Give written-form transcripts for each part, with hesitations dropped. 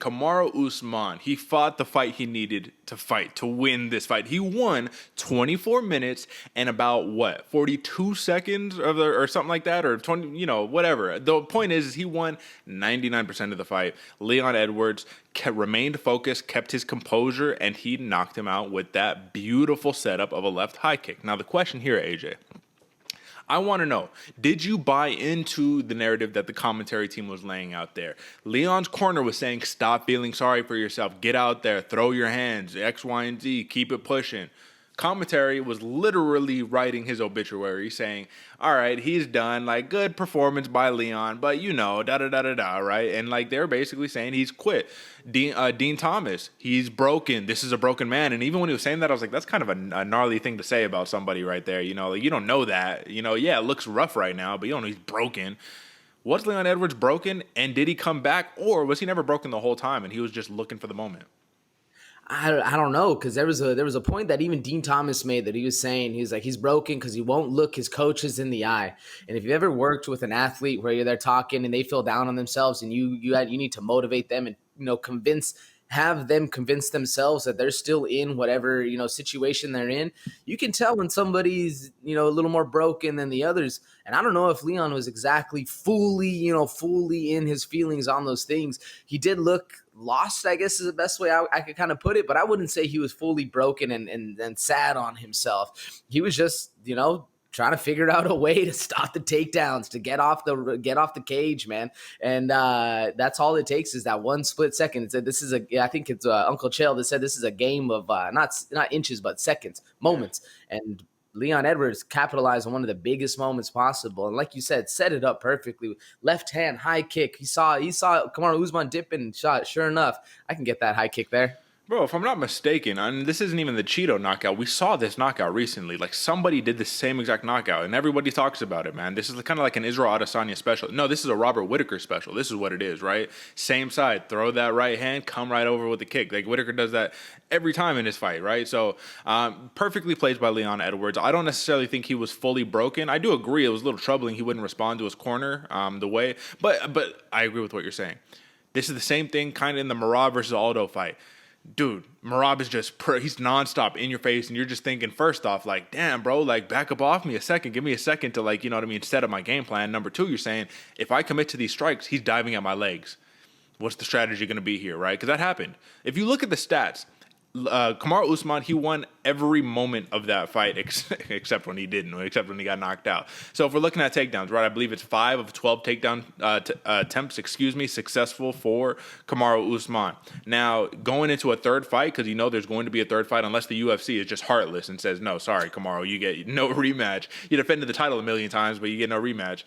Kamaru Usman, he fought the fight he needed to fight to win this fight. He won 24 minutes and about 42 seconds or something like that, or 20, whatever. The point is he won 99% of the fight. Leon Edwards remained focused, kept his composure, and he knocked him out with that beautiful setup of a left high kick. Now the question here, AJ, I want to know, did you buy into the narrative that the commentary team was laying out there? Leon's corner was saying, stop feeling sorry for yourself. Get out there. Throw your hands. X, Y, and Z. Keep it pushing. Commentary was literally writing his obituary saying, all right, he's done. Like, good performance by Leon, but da-da-da-da-da, right? And, like, they're basically saying he's quit. Dean Thomas, he's broken. This is a broken man. And even when he was saying that, I was like, that's kind of a gnarly thing to say about somebody right there. Like, you don't know that. Yeah, it looks rough right now, but you don't know he's broken. Was Leon Edwards broken, and did he come back, or was he never broken the whole time and he was just looking for the moment? I don't know, because there was a point that even Dean Thomas made that he was saying he's broken because he won't look his coaches in the eye. And if you've ever worked with an athlete where you're there talking and they feel down on themselves and you need to motivate them and have them convince themselves that they're still in whatever situation they're in, you can tell when somebody's a little more broken than the others. And I don't know if Leon was exactly fully in his feelings on those things. He did look lost, I guess is the best way I could kind of put it, but I wouldn't say he was fully broken and sad on himself. He was just trying to figure out a way to stop the takedowns, to get off the cage, man. And that's all it takes is that one split second. It said I think it's Uncle Chael that said this is a game of not inches but seconds, moments. Yeah. And Leon Edwards capitalized on one of the biggest moments possible, and like you said, set it up perfectly. Left hand high kick. He saw Kamaru Usman dip and shot. Sure enough, I can get that high kick there. Bro, if I'm not mistaken, this isn't even the Cheeto knockout. We saw this knockout recently. Like, somebody did the same exact knockout, and everybody talks about it, man. This is kind of like an Israel Adesanya special. No, this is a Robert Whittaker special. This is what it is, right? Same side. Throw that right hand, come right over with the kick. Like, Whittaker does that every time in his fight, right? So, perfectly played by Leon Edwards. I don't necessarily think he was fully broken. I do agree it was a little troubling he wouldn't respond to his corner the way. But I agree with what you're saying. This is the same thing kind of in the Merab versus Aldo fight. Dude, Merab is just he's nonstop in your face, and you're just thinking, first off, like, damn, bro, like, back up off me a second. Give me a second to, like, set up my game plan. Number two, you're saying, if I commit to these strikes, he's diving at my legs. What's the strategy going to be here, right? Because that happened. If you look at the stats, Kamaru Usman, he won every moment of that fight except when he didn't, except when he got knocked out. So if we're looking at takedowns, right, I believe it's 5 of 12 takedown attempts, successful for Kamaru Usman. Now, going into a third fight, because there's going to be a third fight, unless the UFC is just heartless and says, no, sorry, Kamaru, you get no rematch. You defended the title a million times, but you get no rematch.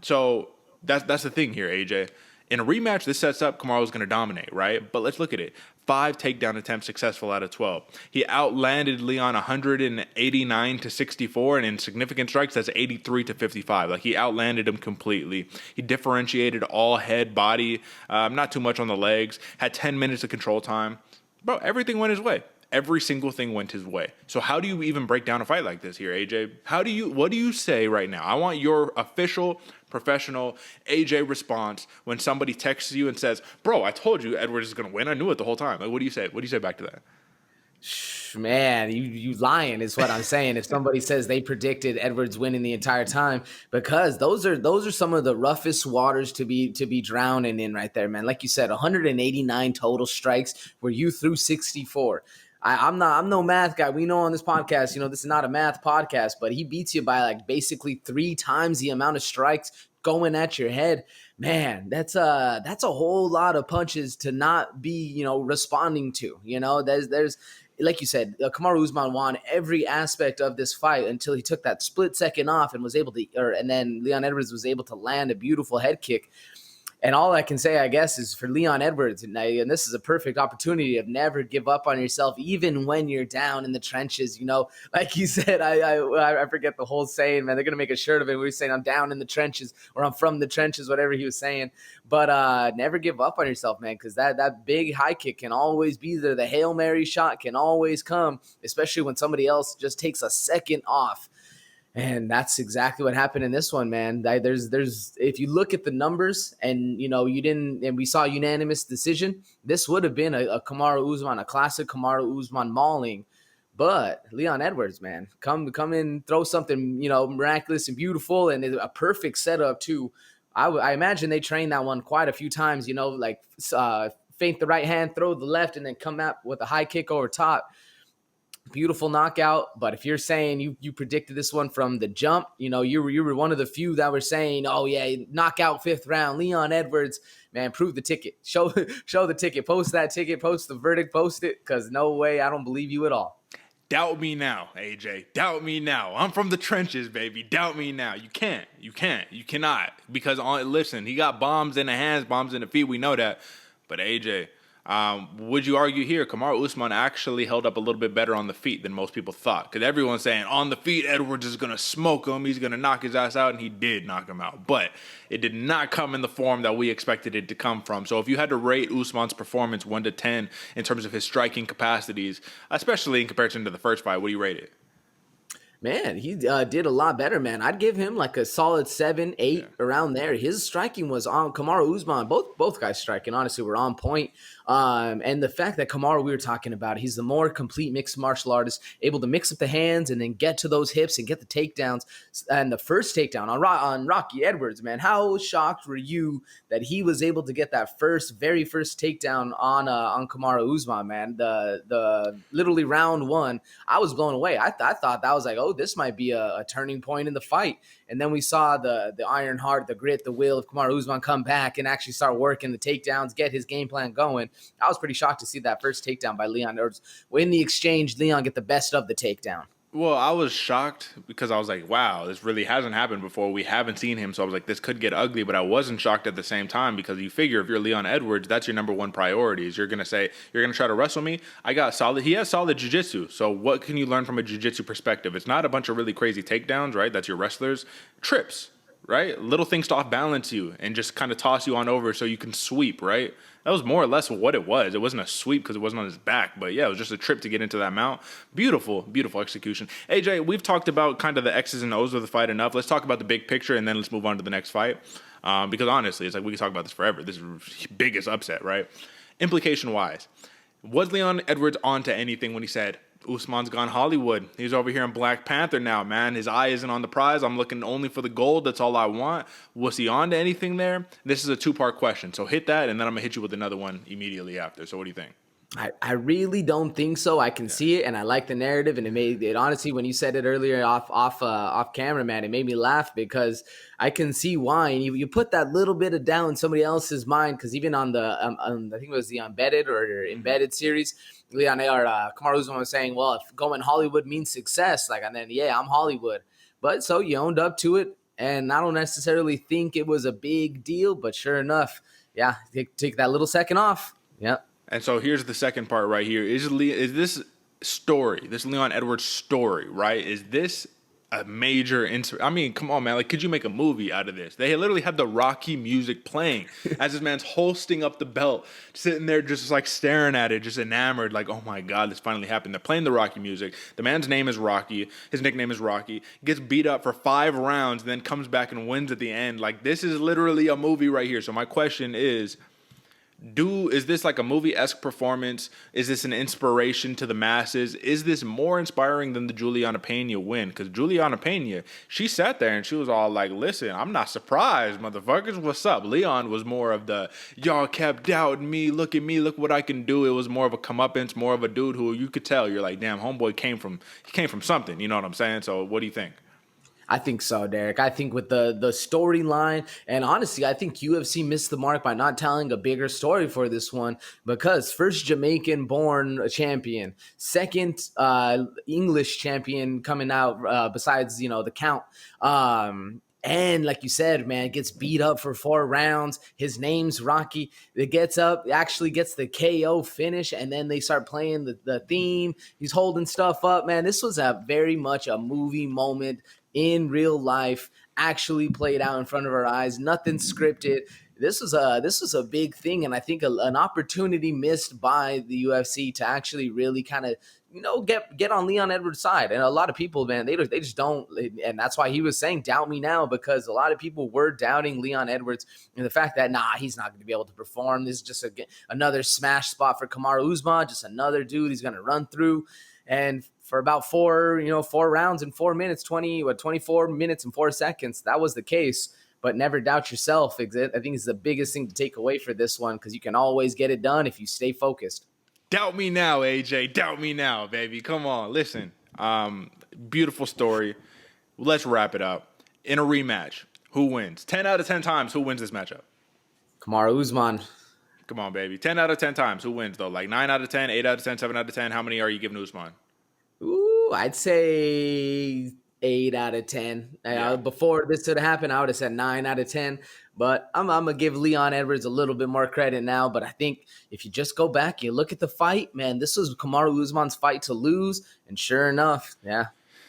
So that's the thing here, AJ. In a rematch, this sets up Kamaru's going to dominate, right? But let's look at it. 5 takedown attempts successful out of 12. He outlanded Leon 189 to 64, and in significant strikes, that's 83 to 55. Like, he outlanded him completely. He differentiated all head, body, not too much on the legs, had 10 minutes of control time. Bro, everything went his way. Every single thing went his way. So how do you even break down a fight like this here, AJ? What do you say right now? I want your official, professional AJ response when somebody texts you and says, bro, I told you Edwards is going to win. I knew it the whole time. Like, what do you say? What do you say back to that? Man, you lying is what I'm saying. If somebody says they predicted Edwards winning the entire time, because those are some of the roughest waters to be drowning in right there, man. Like you said, 189 total strikes where you threw 64. I'm no math guy. We know on this podcast, this is not a math podcast, but he beats you by like basically 3 times the amount of strikes going at your head. Man, that's a whole lot of punches to not be, responding to. There's like you said, Kamaru Usman won every aspect of this fight until he took that split second off and was able to, and then Leon Edwards was able to land a beautiful head kick. And all I can say, I guess, is for Leon Edwards, and this is a perfect opportunity of never give up on yourself, even when you're down in the trenches. Like you said, I forget the whole saying, man. They're gonna make a shirt of it where he's saying, "I'm down in the trenches" or "I'm from the trenches," whatever he was saying. But never give up on yourself, man, because that big high kick can always be there. The Hail Mary shot can always come, especially when somebody else just takes a second off. And that's exactly what happened in this one, man. There's if you look at the numbers and you didn't, and we saw unanimous decision, this would have been a Kamaru Usman, a classic Kamaru Usman mauling. But Leon Edwards, man, come in, throw something miraculous and beautiful, and a perfect setup too. I imagine they trained that one quite a few times. Like feint the right hand, throw the left, and then come out with a high kick over top. Beautiful knockout. But if you're saying you predicted this one from the jump, you were one of the few that were saying, oh yeah, knockout 5th round, Leon Edwards, man, prove the ticket, show the ticket, post that ticket, post the verdict, post it, because no way, I don't believe you at all. Doubt me now, AJ. Doubt me now. I'm from the trenches, baby. Doubt me now. You can't. You cannot. Because listen, he got bombs in the hands, bombs in the feet. We know that. But AJ, would you argue here Kamaru Usman actually held up a little bit better on the feet than most people thought? Because everyone's saying on the feet, Edwards is going to smoke him. He's going to knock his ass out, and he did knock him out. But it did not come in the form that we expected it to come from. So if you had to rate Usman's performance 1 to 10 in terms of his striking capacities, especially in comparison to the first fight, what do you rate it? Man, he did a lot better, man. I'd give him like a solid 7, 8 around there. His striking was on. Kamaru Usman, both guys striking, honestly, were on point. And the fact that Kamaru, we were talking about, he's the more complete mixed martial artist, able to mix up the hands and then get to those hips and get the takedowns. And the first takedown on Rocky Edwards, man, how shocked were you that he was able to get that very first takedown on Kamaru Usman, man? The literally round 1, I was blown away. I thought that was like, oh, this might be a turning point in the fight. And then we saw the iron heart, the grit, the will of Kamaru Usman come back and actually start working the takedowns, get his game plan going. I was pretty shocked to see that first takedown by Leon Edwards. In the exchange, Leon get the best of the takedown. Well, I was shocked because I was like, wow, this really hasn't happened before. We haven't seen him. So I was like, this could get ugly. But I wasn't shocked at the same time because you figure if you're Leon Edwards, that's your number one priority. Is you're going to say, you're going to try to wrestle me? He has solid jiu-jitsu. So what can you learn from a jiu-jitsu perspective? It's not a bunch of really crazy takedowns, right? That's your wrestlers. Trips, right? Little things to off-balance you and just kind of toss you on over so you can sweep, right? That was more or less what it was. It wasn't a sweep because it wasn't on his back. But yeah, it was just a trip to get into that mount. Beautiful, beautiful execution. AJ, we've talked about kind of the X's and O's of the fight enough. Let's talk about the big picture and then let's move on to the next fight. Because honestly, it's like we can talk about this forever. This is biggest upset, right? Implication-wise, was Leon Edwards onto anything when he said, Usman's gone Hollywood. He's over here in Black Panther now, man. His eye isn't on the prize. I'm looking only for the gold. That's all I want. Was he on to anything there? This is a 2-part question. So hit that, and then I'm going to hit you with another one immediately after. So what do you think? I really don't think so. I can see it, and I like the narrative, and it honestly, when you said it earlier off camera, man, it made me laugh because I can see why. And you put that little bit of doubt in somebody else's mind because even on the I think it was the Embedded series, Leon or Kamaru Usman was saying, well, if going Hollywood means success, like, and then yeah, I'm Hollywood, but so you owned up to it, and I don't necessarily think it was a big deal, but sure enough, yeah, take that little second off, yeah. And so here's the second part right here. Is this story, this Leon Edwards story, right? Is this a major I mean, come on, man. Like, could you make a movie out of this? They literally had the Rocky music playing as this man's holstering up the belt, sitting there just like staring at it, just enamored, like, oh my God, this finally happened. They're playing the Rocky music. The man's name is Rocky. His nickname is Rocky. Gets beat up for 5 rounds, and then comes back and wins at the end. Like, this is literally a movie right here. So my question is this like a movie-esque performance? Is this an inspiration to the masses? Is this more inspiring than the Juliana Pena win? Because Juliana Pena, she sat there and she was all like, listen, I'm not surprised, motherfuckers. What's up? Leon was more of the, y'all kept doubting me. Look at me. Look what I can do. It was more of a comeuppance, more of a dude who you could tell. You're like, damn, homeboy came from something. You know what I'm saying? So what do you think? I think so, Derek. I think with the storyline, and honestly, I think UFC missed the mark by not telling a bigger story for this one because first Jamaican-born champion, second English champion coming out besides, the Count. And like you said, man, gets beat up for 4 rounds. His name's Rocky. It gets up, actually gets the KO finish, and then they start playing the theme. He's holding stuff up, man. This was very much a movie moment in real life, actually played out in front of our eyes. Nothing scripted. this was a big thing, and I think an opportunity missed by the UFC to actually really kind of get on Leon Edwards' side. And a lot of people, man, they just don't, and that's why he was saying doubt me now, because a lot of people were doubting Leon Edwards and the fact that he's not going to be able to perform. This is just another smash spot for Kamaru Usman, just another dude he's going to run through. And for about four rounds in 4 minutes, 24 minutes and 4 seconds, that was the case. But never doubt yourself. I think it's the biggest thing to take away for this one, because you can always get it done if you stay focused. Doubt me now, AJ. Doubt me now, baby. Come on, listen. Beautiful story. Let's wrap it up. In a rematch, who wins? 10 out of 10 times, who wins this matchup? Kamaru Usman. Come on, baby. 10 out of 10 times, who wins, though? Like 9 out of 10, 8 out of 10, 7 out of 10? How many are you giving Usman? Ooh, I'd say 8 out of 10. Yeah. Before this would happen, I would have said 9 out of 10. But I'm going to give Leon Edwards a little bit more credit now. But I think if you just go back, you look at the fight, man, this was Kamaru Usman's fight to lose. And sure enough, yeah.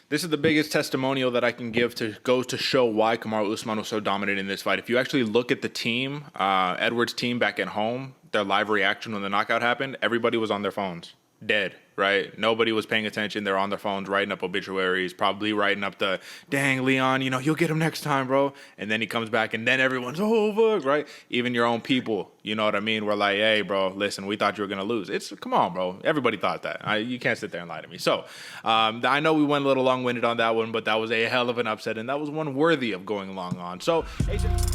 This is the biggest testimonial that I can give to go to show why Kamaru Usman was so dominant in this fight. If you actually look at the team, Edwards' team back at home, their live reaction when the knockout happened, everybody was on their phones. Dead, right? Nobody was paying attention. They're on their phones writing up obituaries, probably writing up the, dang, Leon, you'll get him next time, bro. And then he comes back, and then everyone's over, right? Even your own people, you know what I mean? We're like, hey, bro, listen, we thought you were going to lose. Come on, bro. Everybody thought that. You can't sit there and lie to me. So I know we went a little long-winded on that one, but that was a hell of an upset, and that was one worthy of going long on. So, AJ.